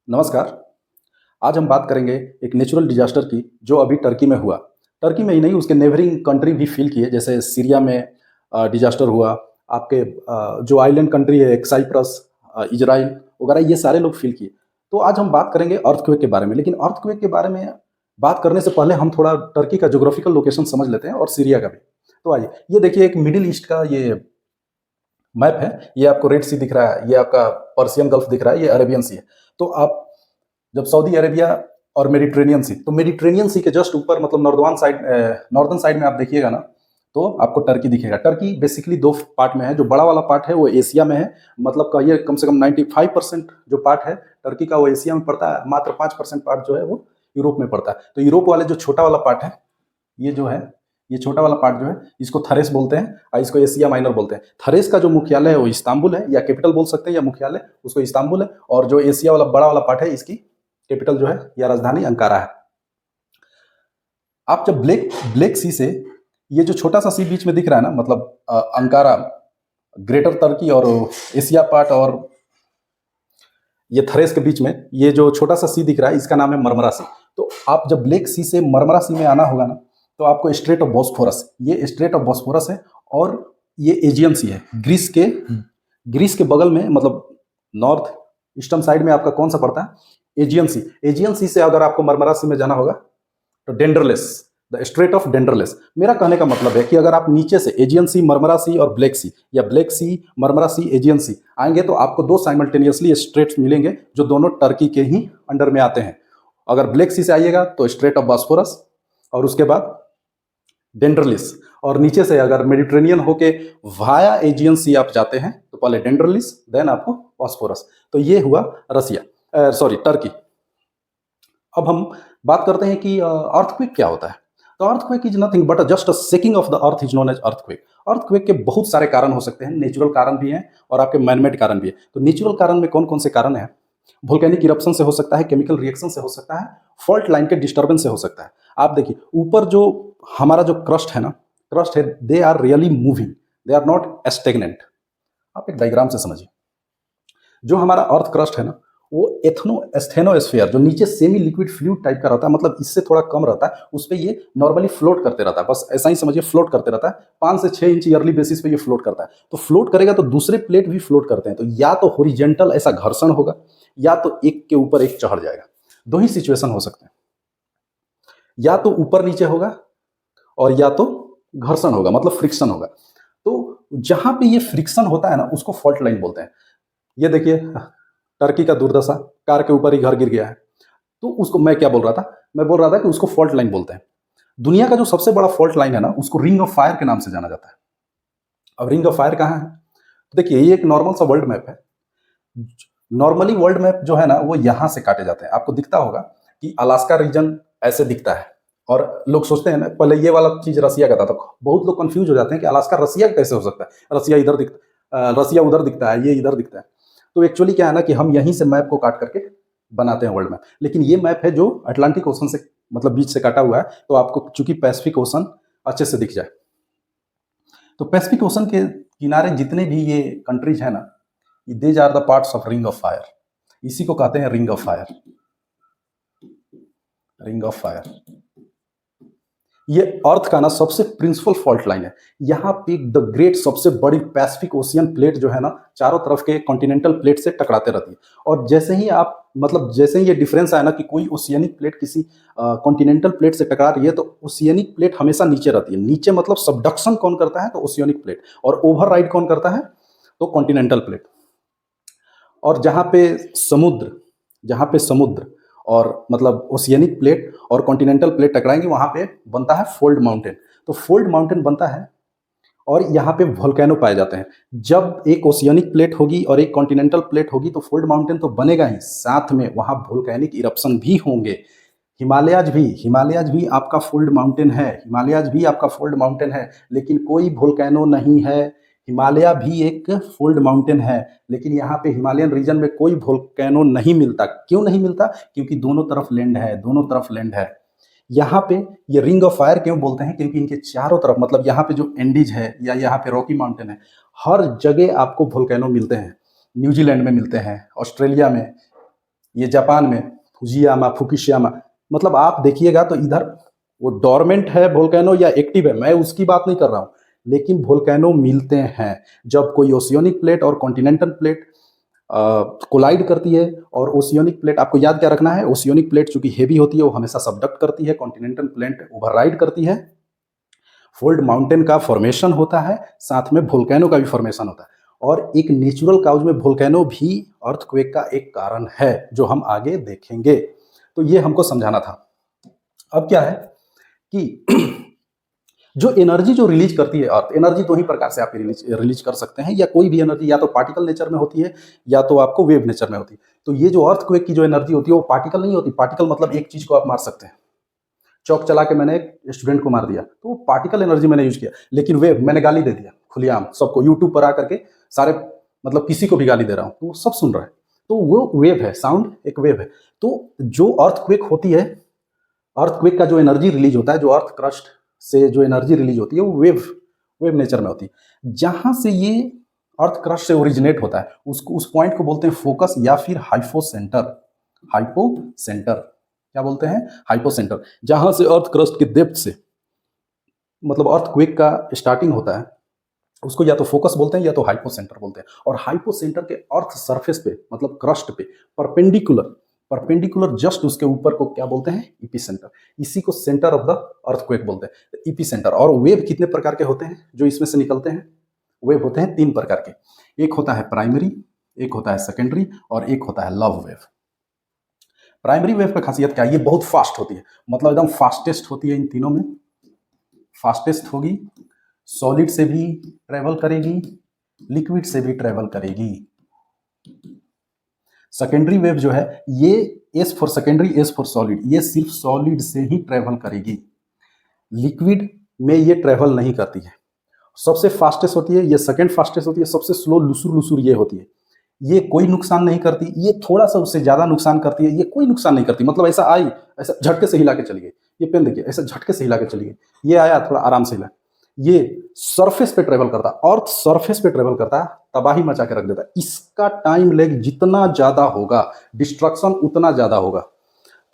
नमस्कार। आज हम बात करेंगे एक नेचुरल डिज़ास्टर की जो अभी टर्की में हुआ। टर्की में ही नहीं, उसके नेबरिंग कंट्री भी फ़ील किए, जैसे सीरिया में डिज़ास्टर हुआ। आपके जो आइलैंड कंट्री है, एक साइप्रस, इज़राइल वगैरह, ये सारे लोग फ़ील किए। तो आज हम बात करेंगे अर्थक्वेक के बारे में, लेकिन अर्थक्वेक के बारे में बात करने से पहले हम थोड़ा टर्की का ज्योग्राफिकल लोकेशन समझ लेते हैं और सीरिया का भी। तो आइए, ये देखिए एक मिडल ईस्ट का ये मैप है। ये आपको रेड सी दिख रहा है, ये आपका पर्शियन गल्फ दिख रहा है, ये अरेबियन सी है। तो आप जब सऊदी अरेबिया और मेडिटेरेनियन सी, तो मेडिटेरेनियन सी के जस्ट ऊपर मतलब नॉर्दर्न साइड में आप देखिएगा ना, तो आपको टर्की दिखेगा। टर्की बेसिकली दो पार्ट में है। जो बड़ा वाला पार्ट है वो एशिया में है, मतलब कहिए कम से कम 95% जो पार्ट है टर्की का वो एशिया में पड़ता है। मात्र 5% पार्ट जो है वो यूरोप में पड़ता है। तो यूरोप वाले जो छोटा वाला पार्ट है, ये जो है, ये छोटा वाला पार्ट जो है, इसको थरेस बोलते हैं और इसको एशिया माइनर बोलते हैं। थरेस का जो मुख्यालय है वो इस्तांबुल है, या कैपिटल बोल सकते हैं, या मुख्यालय उसको इस्तांबुल है। और जो एशिया वाला बड़ा वाला पार्ट है, इसकी कैपिटल जो है या राजधानी अंकारा है। आप जब ब्लैक ब्लैक सी से, ये जो छोटा सा सी बीच में दिख रहा है ना, मतलब अंकारा, ग्रेटर टर्की और एशिया पार्ट, और ये थरेस के बीच में ये जो छोटा सा सी दिख रहा है, इसका नाम है मरमरा सी। तो आप जब ब्लैक सी से मरमरा सी में आना होगा ना, तो आपको स्ट्रेट ऑफ बॉस्फोरस, ये स्ट्रेट ऑफ बॉस्फोरस है, और ये एजियन सी है। ग्रीस के बगल में, मतलब नॉर्थ ईस्टर्न साइड में आपका कौन सा पड़ता है? एजियन सी। एजियन सी से अगर आपको मरमरा सी में जाना होगा तो डेंड्रलेस, द स्ट्रेट ऑफ डेंड्रलेस। मेरा कहने का मतलब है कि अगर आप नीचे से एजियन सी, मरमरा सी और ब्लैक सी, या ब्लैक सी, मरमरा सी, एजियन सी आएंगे, तो आपको दो साइमल्टेनियसली स्ट्रेट्स मिलेंगे जो दोनों टर्की के ही अंडर में आते हैं। अगर ब्लैक सी से आइएगा तो स्ट्रेट ऑफ बॉस्फोरस, और उसके बाद डेंड्रलिस। और नीचे से अगर मेडिटेरेनियन होके वाया एजियन सी आप जाते हैं, तो पहले डेंड्रलिस, देन आपको बॉस्फोरस। तो ये हुआ टर्की। अब हम बात करते हैं कि अर्थक्वेक क्या होता है। तो earthquake is nothing but just a shaking of the earth is known as earthquake. Earthquake के बहुत सारे कारण हो सकते हैं, नेचुरल कारण भी हैं और आपके मैनमेड कारण भी है। तो नेचुरल कारण में कौन कौन से कारण हैं? वोल्केनिक इरप्शन से हो सकता है, केमिकल रिएक्शन से हो सकता है, फॉल्ट लाइन के डिस्टर्बेंस से हो सकता है। आप देखिए ऊपर जो हमारा जो क्रस्ट है ना, क्रस्ट है, they are really moving, they are not stagnant. आप एक डायग्राम से समझिए। जो हमारा अर्थ क्रस्ट है ना, वो स्थेनोस्फेयर, जो नीचे सेमी लिक्विड फ्लूइड टाइप का रहता है, मतलब इससे थोड़ा कम रहता है, उस पर ये नॉर्मली फ्लोट करते रहता है। बस ऐसा ही समझिए, फ्लोट करते रहता है। 5 से 6 इंच ईयरली बेसिस पे ये फ्लोट करता है। तो फ्लोट करेगा तो दूसरे प्लेट भी फ्लोट करते हैं। तो या तो होरिजेंटल ऐसा घर्षण होगा, या तो एक के ऊपर एक चढ़ जाएगा। दो ही सिचुएशन हो सकते हैं, या तो ऊपर नीचे होगा, और या तो घर्षण होगा, मतलब फ्रिक्शन होगा। तो जहां पे ये फ्रिक्शन होता है ना, उसको फॉल्ट लाइन बोलते हैं। ये देखिए टर्की का दुर्दशा, कार के ऊपर ही घर गिर गया है। तो उसको मैं क्या बोल रहा था? मैं बोल रहा था कि उसको फॉल्ट लाइन बोलते हैं। दुनिया का जो सबसे बड़ा फॉल्ट लाइन है ना, उसको रिंग ऑफ फायर के नाम से जाना जाता है। अब रिंग ऑफ फायर कहाँ है? तो देखिए, ये एक नॉर्मल सा वर्ल्ड मैप है। नॉर्मली वर्ल्ड मैप जो है ना, वो यहां से काटे जाते हैं। आपको दिखता होगा कि अलास्का रीजन ऐसे दिखता है, और लोग सोचते हैं ना, पहले ये वाला चीज रसिया का था, तो बहुत लोग कंफ्यूज हो जाते हैं कि अलास्का रसिया कैसे हो सकता है। रसिया उधर दिखता है, ये इधर दिखता है। तो एक्चुअली क्या है ना, कि हम यहीं से मैप को काट करके बनाते हैं वर्ल्ड मैप। लेकिन ये मैप है जो अटलांटिक ओशन से, मतलब बीच से काटा हुआ है, तो आपको चूंकि पैसिफिक ओशन अच्छे से दिख जाए। तो पैसिफिक ओशन के किनारे जितने भी ये कंट्रीज है ना, these are the parts of ring of fire. इसी को कहते हैं ring of fire. Ring of fire ये अर्थ का ना सबसे प्रिंसिपल फॉल्ट लाइन है। यहाँ पे द ग्रेट, सबसे बड़ी पैसिफिक ओशियन प्लेट जो है ना, चारों तरफ के कॉन्टिनेंटल प्लेट से टकराते रहती है। और जैसे ही आप, मतलब जैसे ही ये डिफरेंस आया ना, कि कोई ओशियनिक प्लेट किसी कॉन्टिनेंटल प्लेट से टकरा रही है, तो ओशियनिक प्लेट हमेशा नीचे रहती है। नीचे मतलब सबडक्शन कौन करता है? तो ओशियनिक प्लेट। और ओवरराइड कौन करता है? तो कॉन्टिनेंटल प्लेट। और जहाँ पे समुद्र और मतलब ओशियनिक प्लेट और कॉन्टिनेंटल प्लेट टकराएंगे, वहां पे बनता है फोल्ड माउंटेन। तो फोल्ड माउंटेन बनता है, और यहाँ पे वोल्केनो पाए जाते हैं। जब एक ओशियनिक प्लेट होगी और एक कॉन्टिनेंटल प्लेट होगी, तो फोल्ड माउंटेन तो बनेगा ही, साथ में वहाँ वोल्केनिक इरप्शन भी होंगे। हिमालयाज भी आपका फोल्ड माउंटेन है, हिमालयाज भी आपका फोल्ड माउंटेन है, लेकिन कोई वोल्केनो नहीं है। हिमालय भी एक फोल्ड माउंटेन है, लेकिन यहाँ पे हिमालयन रीजन में कोई वोल्केनो नहीं मिलता। क्यों नहीं मिलता? क्योंकि दोनों तरफ लैंड है, दोनों तरफ लैंड है। यहाँ पे ये रिंग ऑफ फायर क्यों बोलते हैं? क्योंकि इनके चारों तरफ, मतलब यहाँ पे जो एंडीज है या यहाँ पे रॉकी माउंटेन है, हर जगह आपको वोल्केनो मिलते हैं। न्यूजीलैंड में मिलते हैं, ऑस्ट्रेलिया में, ये जापान में फुजियामा, फुकुशियामा, मतलब आप देखिएगा तो इधर वो डोरमेंट है वोल्केनो या एक्टिव है, मैं उसकी बात नहीं कर रहा हूँ, लेकिन वोल्केनो मिलते हैं जब कोई ओशियोनिक प्लेट और कॉन्टिनेंटल प्लेट कोलाइड करती है। और ओशियोनिक प्लेट आपको याद क्या रखना है, ओशियोनिक प्लेट चूंकि हेवी होती है वो हमेशा सबडक्ट करती है, कॉन्टिनेंटल प्लेट ओवरराइड करती है, फोल्ड माउंटेन का फॉर्मेशन होता है, साथ में वोल्केनो का भी फॉर्मेशन होता है। और एक नेचुरल काउज में वोल्केनो भी अर्थक्वेक का एक कारण है जो हम आगे देखेंगे। तो ये हमको समझाना था। अब क्या है कि जो एनर्जी जो रिलीज करती है अर्थ, एनर्जी दो ही प्रकार से आप रिलीज कर सकते हैं, या कोई भी एनर्जी या तो पार्टिकल नेचर में होती है या तो आपको वेव नेचर में होती है। तो ये जो अर्थक्वेक की जो एनर्जी होती है वो पार्टिकल नहीं होती। पार्टिकल मतलब एक चीज को आप मार सकते हैं, चौक चला के मैंने एक स्टूडेंट को मार दिया तो वो पार्टिकल एनर्जी मैंने यूज किया। लेकिन वेव, मैंने गाली दे दिया खुलेआम सबको, यूट्यूब पर आकर के सारे, मतलब किसी को भी गाली दे रहा हूँ तो वो सब सुन रहा है, तो वो वेव है, साउंड एक वेव है। तो जो अर्थक्वेक होती है, अर्थक्वेक का जो एनर्जी रिलीज होता है, जो अर्थ क्रस्ट से जो एनर्जी रिलीज होती है वो वेव नेचर में होती है। जहां से ये अर्थ क्रस्ट से ओरिजिनेट होता है उसको, उस पॉइंट को बोलते हैं फोकस या फिर हाइपोसेंटर। हाइपोसेंटर क्या बोलते हैं, हाइपोसेंटर। जहां से अर्थ क्रस्ट के डेप्थ से, मतलब अर्थक्वेक का स्टार्टिंग होता है, उसको या तो फोकस बोलते हैं या तो हाइपोसेंटर बोलते हैं। और हाइपोसेंटर के अर्थ सरफेस पे, मतलब क्रस्ट पे परपेंडिकुलर, परपेंडिकुलर जस्ट उसके ऊपर को क्या बोलते हैं, इपीसेंटर। इसी को सेंटर ऑफ द अर्थक्वेक बोलते हैं, इपीसेंटर। और वेव कितने प्रकार के होते हैं जो इसमें से निकलते हैं, वेव होते हैं 3 प्रकार के। एक होता है प्राइमरी, एक होता है सेकेंडरी, और एक होता है लव वेव। प्राइमरी वेव का खासियत क्या है, ये बहुत फास्ट होती है, मतलब एकदम फास्टेस्ट होती है इन तीनों में, फास्टेस्ट होगी, सॉलिड से भी ट्रेवल करेगी, लिक्विड से भी ट्रेवल करेगी। सेकेंडरी वेव जो है ये S for secondary, S for solid, ये सिर्फ सॉलिड से ही ट्रेवल करेगी, लिक्विड में ये ट्रेवल नहीं करती है। सबसे फास्टेस्ट होती है, ये सेकेंड फास्टेस्ट होती है, सबसे स्लो लुसुर लुसुर ये होती है। ये कोई नुकसान नहीं करती, ये थोड़ा सा उससे ज्यादा नुकसान करती है, ये कोई नुकसान नहीं करती। मतलब ऐसा आई, ऐसा झटके से हिला के चली गई, ये पेन देखिए ऐसा झटके से हिला के चली गई, ये आया थोड़ा आराम से हिला। ये सरफेस पे ट्रेवल करता है, अर्थ सरफेस पे ट्रेवल करता है, तबाही मचा के रख देता है। इसका टाइम लेग जितना ज्यादा होगा, डिस्ट्रक्शन उतना ज्यादा होगा।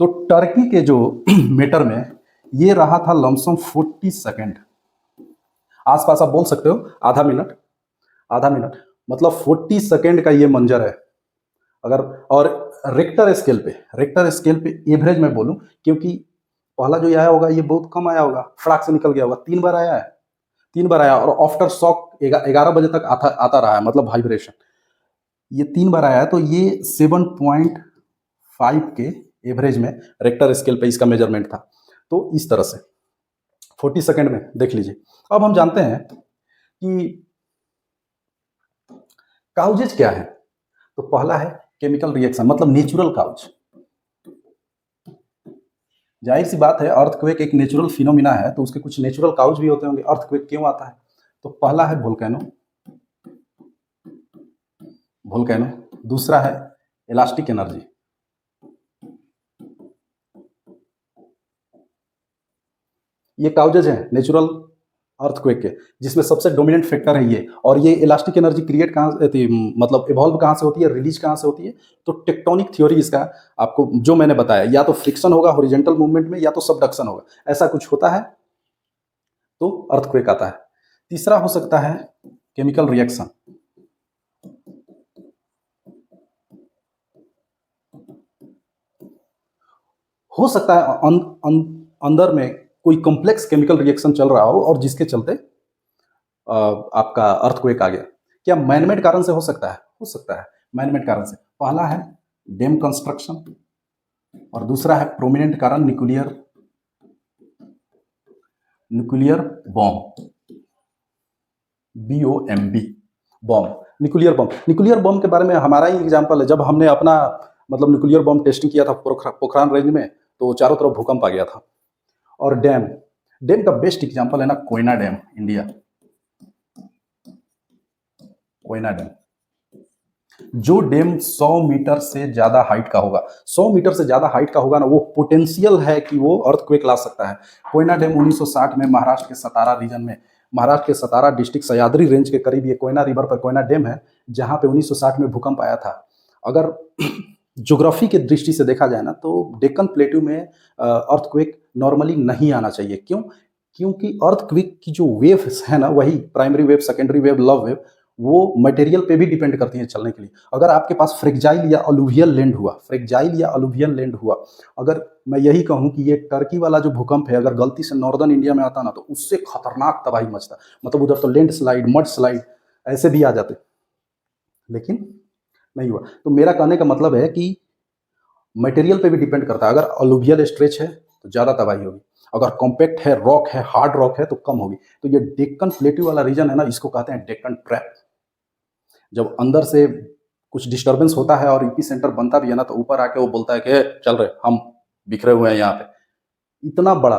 तो टर्की के जो मेटर में ये रहा था लमसम 40 सेकेंड, आसपास आप बोल सकते हो आधा मिनट, आधा मिनट, मतलब 40 सेकेंड का ये मंजर है। अगर, और रेक्टर स्केल पे, रेक्टर स्केल पे एवरेज में बोलूं, क्योंकि पहला जो आया होगा ये बहुत कम आया होगा, फटाक से निकल गया होगा, 3 बार आया है, 3 बार आया। और आफ्टर शॉक 11 बजे तक आता रहा है, मतलब वाइब्रेशन ये 3 बार आया है। तो ये 7.5 के एवरेज में रेक्टर स्केल पे इसका मेजरमेंट था। तो इस तरह से 40 सेकेंड में देख लीजिए। अब हम जानते हैं कि काउजेज क्या है। तो पहला है केमिकल रिएक्शन, मतलब नेचुरल काउज। जाहिर सी बात है अर्थक्वेक एक नेचुरल फिनोमिना है, तो उसके कुछ नेचुरल काउज भी होते होंगे। अर्थक्वेक क्यों आता है, तो पहला है वोल्केनो, वोल्केनो। दूसरा है इलास्टिक एनर्जी, ये काउजेज हैं नेचुरल अर्थक्वेक के, जिसमें सबसे डोमिनेंट फैक्टर है ये। और ये इलास्टिक एनर्जी क्रिएट कहाँ से, मतलब इवॉल्व कहाँ से होती है, रिलीज कहाँ से होती है, तो टेक्टोनिक थ्योरी इसका आपको जो मैंने बताया, या तो फ्रिक्शन होगा हॉरिजॉन्टल मूवमेंट में, या तो सबडक्शन होगा, ऐसा कुछ होता है तो अर्थक्वेक आता है। तीसरा हो सकता है केमिकल रिएक्शन, हो सकता है अंदर में कोई कॉम्प्लेक्स केमिकल रिएक्शन चल रहा हो और जिसके चलते आपका अर्थक्वेक आ गया। क्या मैनमेड कारण से हो सकता है, हो सकता है मैनमेड कारण से। पहला है डैम कंस्ट्रक्शन, और दूसरा है प्रोमिनेंट कारण nuclear bomb, BOMB, bomb, nuclear bomb. Nuclear bomb के बारे में हमारा ही एग्जाम्पल है, जब हमने अपना मतलब न्यूक्लियर बॉम्ब टेस्टिंग किया था पोखरान रेंज में, तो चारों तरफ भूकंप आ गया था। और डैम, डैम का बेस्ट एग्जाम्पल है ना Koyna dam, India, Koyna dam. जो डैम 100 मीटर से ज्यादा हाइट का होगा, 100 मीटर से ज्यादा हाइट का होगा ना, वो पोटेंशियल है कि वो अर्थक्वेक ला सकता है। कोयना डैम 1960 में महाराष्ट्र के सतारा रीजन में, महाराष्ट्र के सतारा डिस्ट्रिक्ट सह्याद्री रेंज के करीब ये कोयना रिवर पर कोयना डैम है, जहां पे 1960 में भूकंप आया था। अगर ज्योग्राफी की दृष्टि से देखा जाए ना तो डेक्कन प्लेट्यू में अर्थक्वेक नॉर्मली नहीं आना चाहिए। क्यों? क्योंकि अर्थक्वेक की जो वेव्स है ना, वही primary wave, secondary wave, love wave, वो मटेरियल पे भी डिपेंड करती हैं चलने के लिए। अगर आपके पास फ्रेजाइल या अलूवियल लैंड हुआ, फ्रेजाइल या अलूवियल लैंड हुआ, अगर मैं यही कहूँ कि ये टर्की वाला जो भूकंप है अगर गलती से नॉर्दर्न इंडिया में आता ना तो उससे खतरनाक तबाही मचता। मतलब उधर तो लैंड स्लाइड, मड स्लाइड ऐसे भी आ जाते, लेकिन नहीं हुआ। तो मेरा कहने का मतलब है कि मटेरियल पे भी डिपेंड करता है। अगर अलूवियल स्ट्रेच है तो ज़्यादा तबाही होगी, अगर कॉम्पैक्ट है, रॉक है, हार्ड रॉक है तो कम होगी। तो ये डेक्कन प्लेट्यू वाला रीजन है ना, इसको कहते हैं डेक्कन ट्रैप। जब अंदर से कुछ डिस्टर्बेंस होता है और ईपी सेंटर बनता भी है ना तो ऊपर आके वो बोलता है कि चल रहे हम बिखरे हुए हैं यहाँ पे। इतना बड़ा,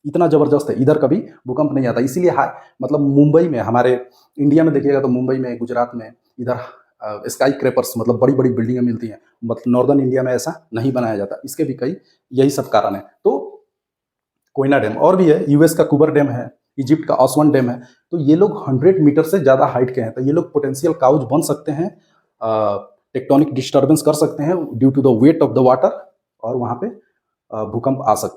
इतना जबरदस्त है, इधर कभी भूकंप नहीं आता। इसीलिए हाई, मतलब मुंबई में, हमारे इंडिया में देखिएगा तो मुंबई में, गुजरात में, इधर स्काई क्रेपर्स मतलब बड़ी बड़ी बिल्डिंगें मिलती हैं। मतलब नॉर्दर्न इंडिया में ऐसा नहीं बनाया जाता। इसके भी कई यही सब कारण है। तो कोयना डैम और भी है, यूएस का कुबर डैम है, इजिप्ट का असवन डैम है। तो ये लोग 100 मीटर से ज़्यादा हाइट के हैं, तो ये लोग पोटेंशियल काउज बन सकते हैं, टेक्टोनिक डिस्टर्बेंस कर सकते हैं due to the weight of the water, और वहाँ पे भूकंप आ सकता है।